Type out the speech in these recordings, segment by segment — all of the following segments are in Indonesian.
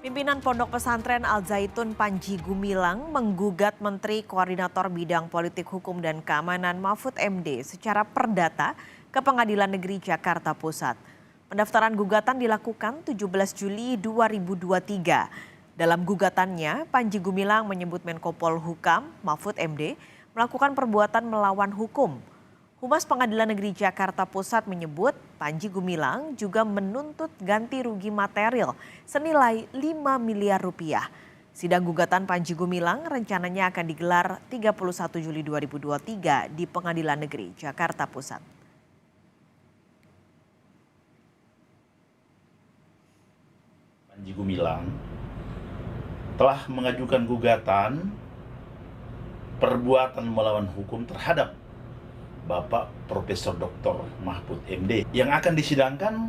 Pimpinan Pondok Pesantren Al Zaitun Panji Gumilang menggugat Menteri Koordinator Bidang Politik Hukum dan Keamanan Mahfud MD secara perdata ke Pengadilan Negeri Jakarta Pusat. Pendaftaran gugatan dilakukan 17 Juli 2023. Dalam gugatannya, Panji Gumilang menyebut Menko Polhukam Mahfud MD melakukan perbuatan melawan hukum. Humas Pengadilan Negeri Jakarta Pusat menyebut Panji Gumilang juga menuntut ganti rugi material senilai 5 miliar rupiah. Sidang gugatan Panji Gumilang rencananya akan digelar 31 Juli 2023 di Pengadilan Negeri Jakarta Pusat. Panji Gumilang telah mengajukan gugatan perbuatan melawan hukum terhadap Bapak Profesor Dr. Mahfud MD yang akan disidangkan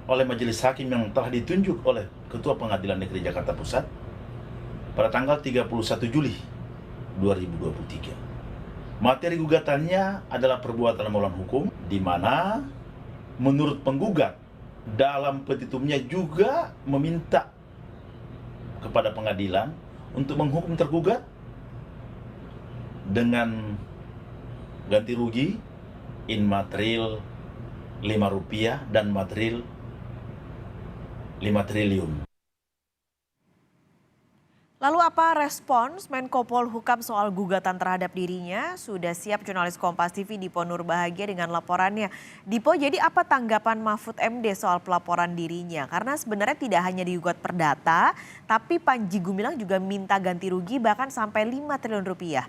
oleh majelis hakim yang telah ditunjuk oleh Ketua Pengadilan Negeri Jakarta Pusat pada tanggal 31 Juli 2023. Materi gugatannya adalah perbuatan melawan hukum di mana menurut penggugat dalam petitumnya juga meminta kepada pengadilan untuk menghukum tergugat dengan ganti rugi in material 5 rupiah dan material 5 triliun. Lalu apa respons Menko Polhukam soal gugatan terhadap dirinya? Sudah siap jurnalis Kompas TV Dipo Nurbahagia dengan laporannya. Dipo, jadi apa tanggapan Mahfud MD soal pelaporan dirinya? Karena sebenarnya tidak hanya digugat perdata, tapi Panji Gumilang juga minta ganti rugi bahkan sampai 5 triliun rupiah.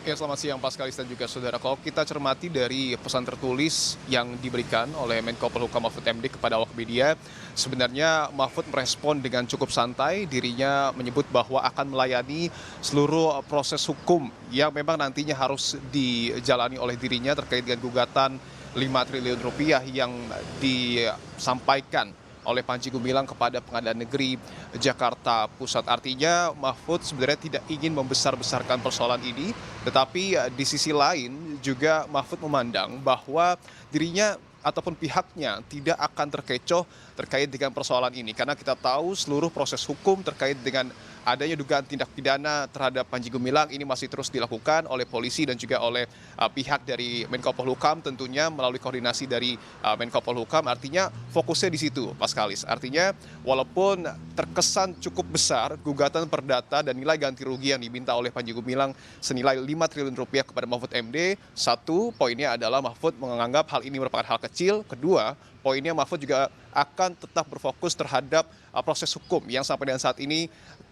Ya, selamat siang Pak Skalis dan juga saudara. Kalau kita cermati dari pesan tertulis yang diberikan oleh Menko Polhukam Mahfud MD kepada awak media, sebenarnya Mahfud merespon dengan cukup santai. Dirinya menyebut bahwa akan melayani seluruh proses hukum yang memang nantinya harus dijalani oleh dirinya terkait dengan gugatan 5 triliun rupiah yang disampaikan oleh Panji Gumilang kepada Pengadilan Negeri Jakarta Pusat. Artinya Mahfud sebenarnya tidak ingin membesar-besarkan persoalan ini, tetapi di sisi lain juga Mahfud memandang bahwa dirinya ataupun pihaknya tidak akan terkecoh terkait dengan persoalan ini. Karena kita tahu seluruh proses hukum terkait dengan adanya dugaan tindak pidana terhadap Panji Gumilang ini masih terus dilakukan oleh polisi dan juga oleh pihak dari Menko Polhukam, tentunya melalui koordinasi dari Menko Polhukam. Artinya fokusnya di situ, Pak Skalis. Artinya walaupun terkesan cukup besar gugatan perdata dan nilai ganti rugi yang diminta oleh Panji Gumilang senilai 5 triliun rupiah kepada Mahfud MD, satu poinnya adalah Mahfud menganggap hal ini merupakan hal kecil. Kedua, poinnya Mahfud juga akan tetap berfokus terhadap proses hukum yang sampai dengan saat ini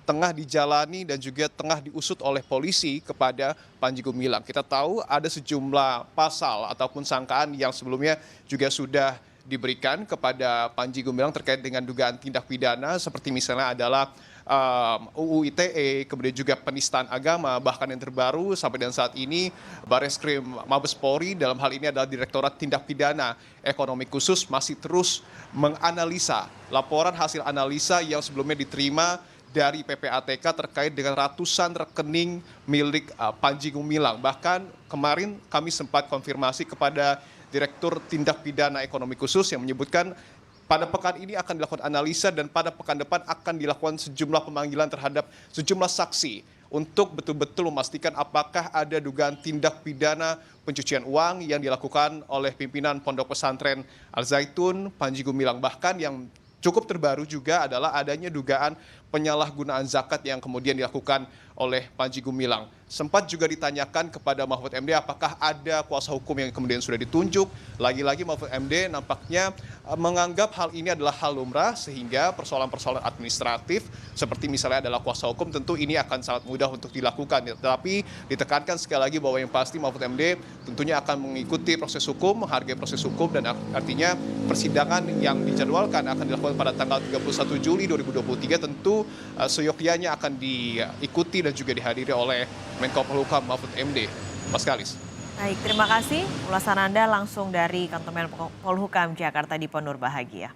tengah dijalani dan juga tengah diusut oleh polisi kepada Panji Gumilang. Kita tahu ada sejumlah pasal ataupun sangkaan yang sebelumnya juga sudah diberikan kepada Panji Gumilang terkait dengan dugaan tindak pidana seperti misalnya adalah UU ITE, kemudian juga penistaan agama, bahkan yang terbaru sampai dengan saat ini Bareskrim Mabes Polri dalam hal ini adalah Direktorat Tindak Pidana Ekonomi Khusus masih terus menganalisa laporan hasil analisa yang sebelumnya diterima dari PPATK terkait dengan ratusan rekening milik Panji Gumilang. Bahkan kemarin kami sempat konfirmasi kepada Direktur Tindak Pidana Ekonomi Khusus yang menyebutkan pada pekan ini akan dilakukan analisa dan pada pekan depan akan dilakukan sejumlah pemanggilan terhadap sejumlah saksi untuk betul-betul memastikan apakah ada dugaan tindak pidana pencucian uang yang dilakukan oleh pimpinan Pondok Pesantren Al Zaitun Panji Gumilang. Bahkan yang cukup terbaru juga adalah adanya dugaan penyalahgunaan zakat yang kemudian dilakukan oleh Panji Gumilang. Sempat juga ditanyakan kepada Mahfud MD apakah ada kuasa hukum yang kemudian sudah ditunjuk. Lagi-lagi Mahfud MD nampaknya menganggap hal ini adalah hal lumrah sehingga persoalan-persoalan administratif seperti misalnya adalah kuasa hukum tentu ini akan sangat mudah untuk dilakukan. Tetapi ditekankan sekali lagi bahwa yang pasti Mahfud MD tentunya akan mengikuti proses hukum, menghargai proses hukum dan artinya persidangan yang dijadwalkan akan dilakukan pada tanggal 31 Juli 2023 tentu seyogyanya akan diikuti dan juga dihadiri oleh Menko Polhukam Mahfud MD. Pak Skalis. Baik, terima kasih ulasan Anda langsung dari Kantor Menko Polhukam Jakarta Dipo Nurbahagia.